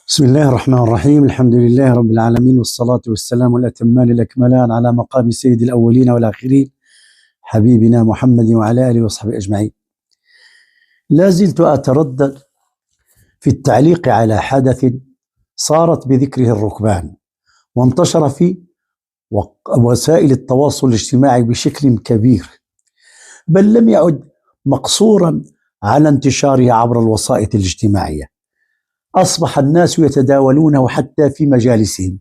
بسم الله الرحمن الرحيم. الحمد لله رب العالمين، والصلاة والسلام الأتمان الأكملان على مقام سيد الأولين والآخرين حبيبنا محمد وعلى آله وصحبه أجمعين. لا زلت أتردد في التعليق على حدث صارت بذكره الركبان وانتشر في وسائل التواصل الاجتماعي بشكل كبير، بل لم يعد مقصورا على انتشاره عبر الوسائط الاجتماعية. أصبح الناس يتداولونه حتى في مجالسهم،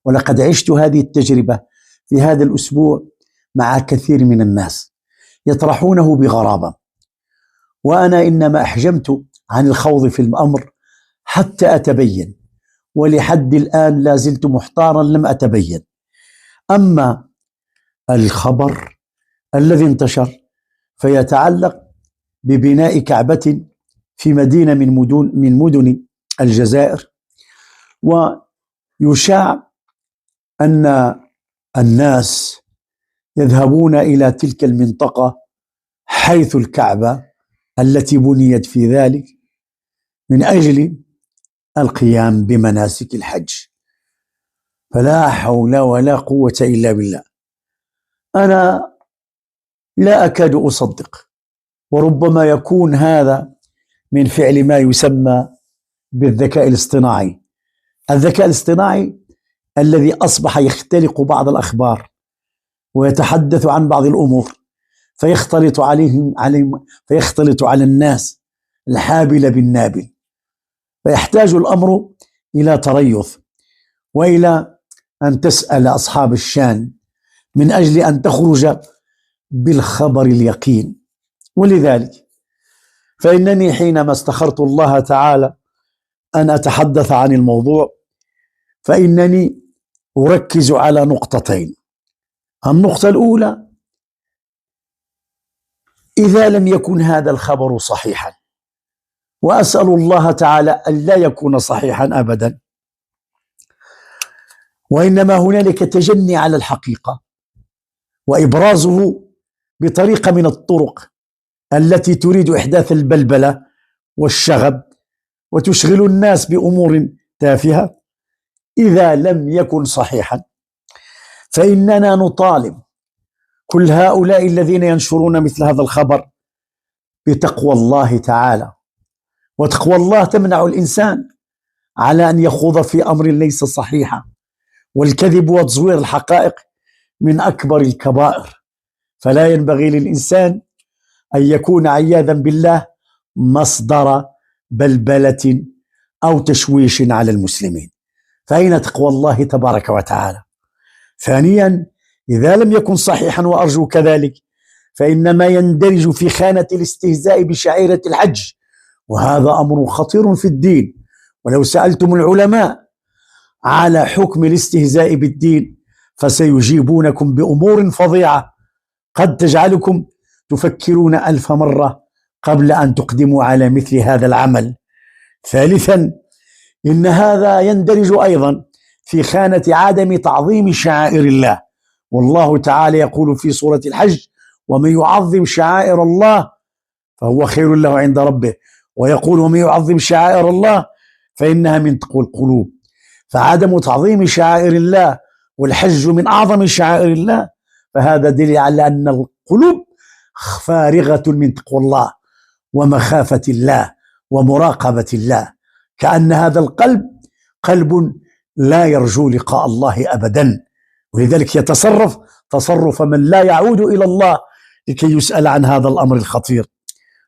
ولقد عشت هذه التجربة في هذا الأسبوع مع كثير من الناس يطرحونه بغرابة، وأنا إنما أحجمت عن الخوض في الأمر حتى أتبين، ولحد الآن لا زلت محتارا لم أتبين. أما الخبر الذي انتشر فيتعلق ببناء كعبة في مدينة من مدن الجزائر، ويشاع أن الناس يذهبون إلى تلك المنطقة حيث الكعبة التي بنيت في ذلك من أجل القيام بمناسك الحج. فلا حول ولا قوة إلا بالله. أنا لا أكاد أصدق، وربما يكون هذا من فعل ما يسمى بالذكاء الاصطناعي. الذكاء الاصطناعي الذي أصبح يختلق بعض الأخبار ويتحدث عن بعض الأمور فيختلط على الناس الحابل بالنابل، فيحتاج الأمر إلى تريث وإلى أن تسأل أصحاب الشان من أجل أن تخرج بالخبر اليقين. ولذلك فإنني حينما استخرت الله تعالى أن أتحدث عن الموضوع فإنني أركز على نقطتين. النقطة الأولى: إذا لم يكن هذا الخبر صحيحا، وأسأل الله تعالى أن لا يكون صحيحا أبدا، وإنما هنالك تجني على الحقيقة وإبرازه بطريقة من الطرق التي تريد إحداث البلبلة والشغب وتشغل الناس بأمور تافهة، إذا لم يكن صحيحا فإننا نطالب كل هؤلاء الذين ينشرون مثل هذا الخبر بتقوى الله تعالى. وتقوى الله تمنع الإنسان على أن يخوض في أمر ليس صحيحا، والكذب وتزوير الحقائق من أكبر الكبائر، فلا ينبغي للإنسان أن يكون عياذا بالله مصدر بلبلة أو تشويش على المسلمين. فأين تقوى الله تبارك وتعالى؟ ثانيا: إذا لم يكن صحيحا، وأرجو كذلك، فإنما يندرج في خانة الاستهزاء بشعيرة الحج، وهذا أمر خطير في الدين. ولو سألتم العلماء على حكم الاستهزاء بالدين فسيجيبونكم بأمور فظيعة قد تجعلكم تفكرون 1000 مرة قبل أن تقدموا على مثل هذا العمل. ثالثا: إن هذا يندرج أيضا في خانة عدم تعظيم شعائر الله، والله تعالى يقول في سورة الحج: ومن يعظم شعائر الله فهو خير له عند ربه، ويقول: ومن يعظم شعائر الله فإنها من تقوى القلوب. فعدم تعظيم شعائر الله والحج من أعظم شعائر الله، فهذا دليل على أن القلوب فارغة من تقوى الله ومخافة الله ومراقبة الله، كأن هذا القلب قلب لا يرجو لقاء الله أبدا، ولذلك يتصرف تصرف من لا يعود إلى الله لكي يسأل عن هذا الأمر الخطير.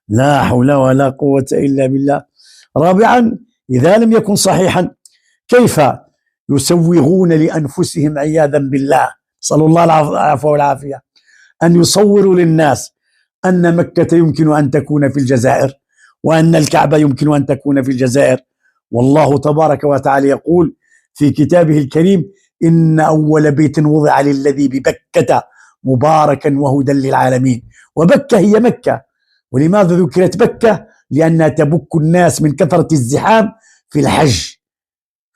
لا حول ولا قوة إلا بالله. رابعا: إذا لم يكن صحيحا، كيف يسوغون لأنفسهم عياذا بالله، صلى الله العفو والعافية، أن يصوروا للناس أن مكة يمكن أن تكون في الجزائر، وأن الكعبة يمكن أن تكون في الجزائر. والله تبارك وتعالى يقول في كتابه الكريم: إن أول بيت وضع للذي ببكة مباركا وهدى للعالمين. وبكة هي مكة. ولماذا ذكرت بكة؟ لأنها تبك الناس من كثرة الزحام في الحج،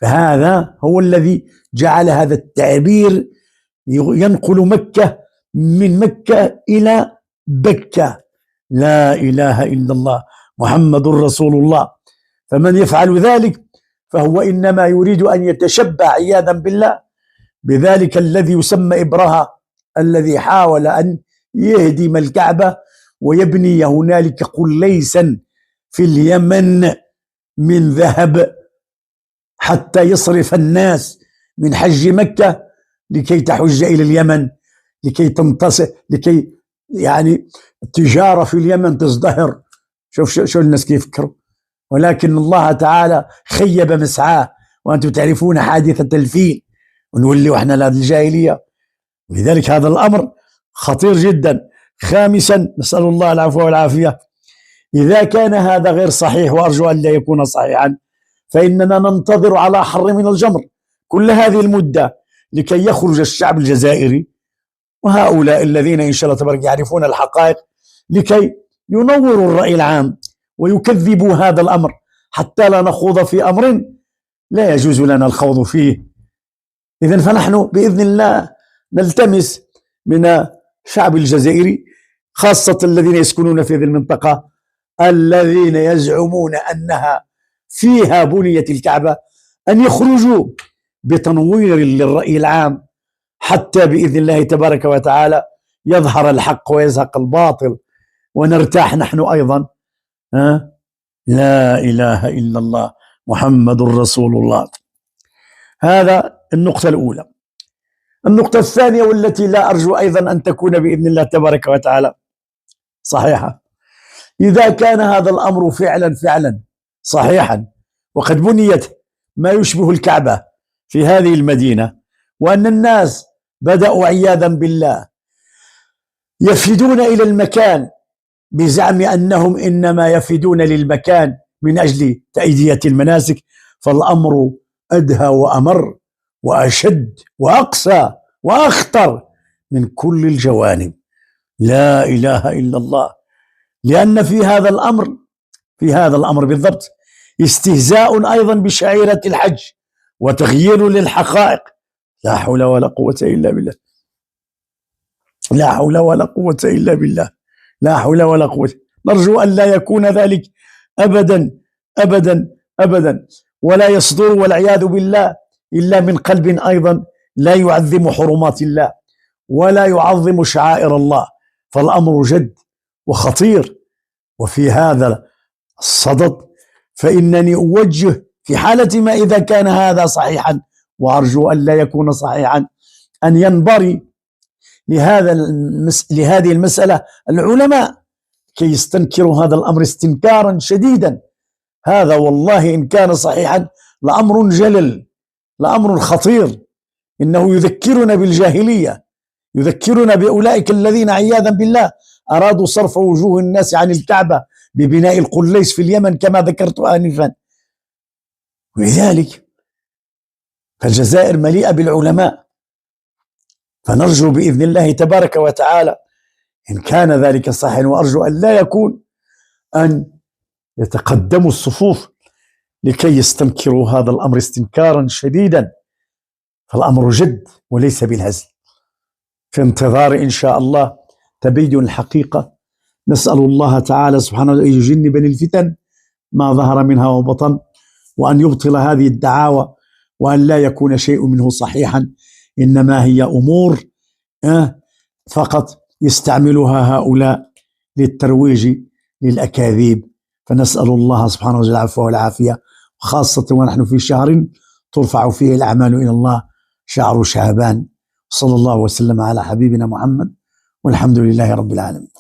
فهذا هو الذي جعل هذا التعبير ينقل مكة من مكة إلى بكة. لا إله إلا الله محمد رسول الله. فمن يفعل ذلك فهو إنما يريد أن يتشبع عياذا بالله بذلك الذي يسمى إبرهة، الذي حاول أن يهدم الكعبة ويبني هنالك قليسا في اليمن من ذهب حتى يصرف الناس من حج مكة لكي تحج إلى اليمن، لكي تنتصر، لكي يعني التجارة في اليمن تزدهر. شوف الناس كيف يفكروا، ولكن الله تعالى خيب مسعاه. وأنتم تعرفون حادثة الفيل، ونولي وإحنا لهذه الجاهلية، ولذلك هذا الأمر خطير جدا. خامسا، نسأل الله العفو والعافية، إذا كان هذا غير صحيح، وأرجو أن لا يكون صحيحا، فإننا ننتظر على حر من الجمر كل هذه المدة لكي يخرج الشعب الجزائري وهؤلاء الذين إن شاء الله تبارك يعرفون الحقائق لكي ينوروا الرأي العام ويكذبوا هذا الأمر، حتى لا نخوض في أمر لا يجوز لنا الخوض فيه. إذن فنحن بإذن الله نلتمس من الشعب الجزائري، خاصة الذين يسكنون في هذه المنطقة الذين يزعمون أنها فيها بنيت الكعبة، أن يخرجوا بتنوير للرأي العام حتى بإذن الله تبارك وتعالى يظهر الحق ويزهق الباطل ونرتاح نحن أيضا. لا إله إلا الله محمد رسول الله. هذا النقطة الأولى. النقطة الثانية، والتي لا أرجو أيضا أن تكون بإذن الله تبارك وتعالى صحيحة، إذا كان هذا الأمر فعلا صحيحا، وقد بنيت ما يشبه الكعبة في هذه المدينة، وأن الناس بدأوا عياذا بالله يفدون إلى المكان بزعم أنهم إنما يفدون للمكان من أجل تأدية المناسك، فالأمر أدهى وأمر وأشد وأقسى وأخطر من كل الجوانب. لا إله إلا الله. لأن في هذا الأمر بالضبط استهزاء أيضا بشعيرة الحج وتغيير للحقائق. لا حول ولا قوة إلا بالله، لا حول ولا قوة إلا بالله، لا حول ولا قوة. نرجو أن لا يكون ذلك أبدا أبدا أبدا، ولا يصدر والعياذ بالله إلا من قلب أيضا لا يعظم حرمات الله ولا يعظم شعائر الله. فالأمر جد وخطير. وفي هذا الصدد فإنني أوجه في حالة ما إذا كان هذا صحيحا، وأرجو أن لا يكون صحيحا، أن ينبري لهذه المسألة العلماء كي يستنكروا هذا الأمر استنكارا شديدا. هذا والله إن كان صحيحا لأمر جلل، لأمر خطير. إنه يذكرنا بالجاهلية، يذكرنا بأولئك الذين عياذا بالله أرادوا صرف وجوه الناس عن الكعبة ببناء القليس في اليمن كما ذكرت آنفا. ولذلك فالجزائر مليئة بالعلماء، فنرجو بإذن الله تبارك وتعالى إن كان ذلك صحيحا، وأرجو أن لا يكون، أن يتقدموا الصفوف لكي يستنكروا هذا الأمر استنكارا شديدا. فالأمر جد وليس بالهزل. في انتظار إن شاء الله تبين الحقيقة. نسأل الله تعالى سبحانه أن يجنبني الفتن ما ظهر منها وبطن، وأن يبطل هذه الدعاوى، وأن لا يكون شيء منه صحيحا، إنما هي أمور فقط يستعملها هؤلاء للترويج للأكاذيب. فنسأل الله سبحانه وتعالى العفو والعافية، خاصة ونحن في شهر ترفع فيه الأعمال إلى الله، شهر شعبان. صلى الله وسلم على حبيبنا محمد، والحمد لله رب العالمين.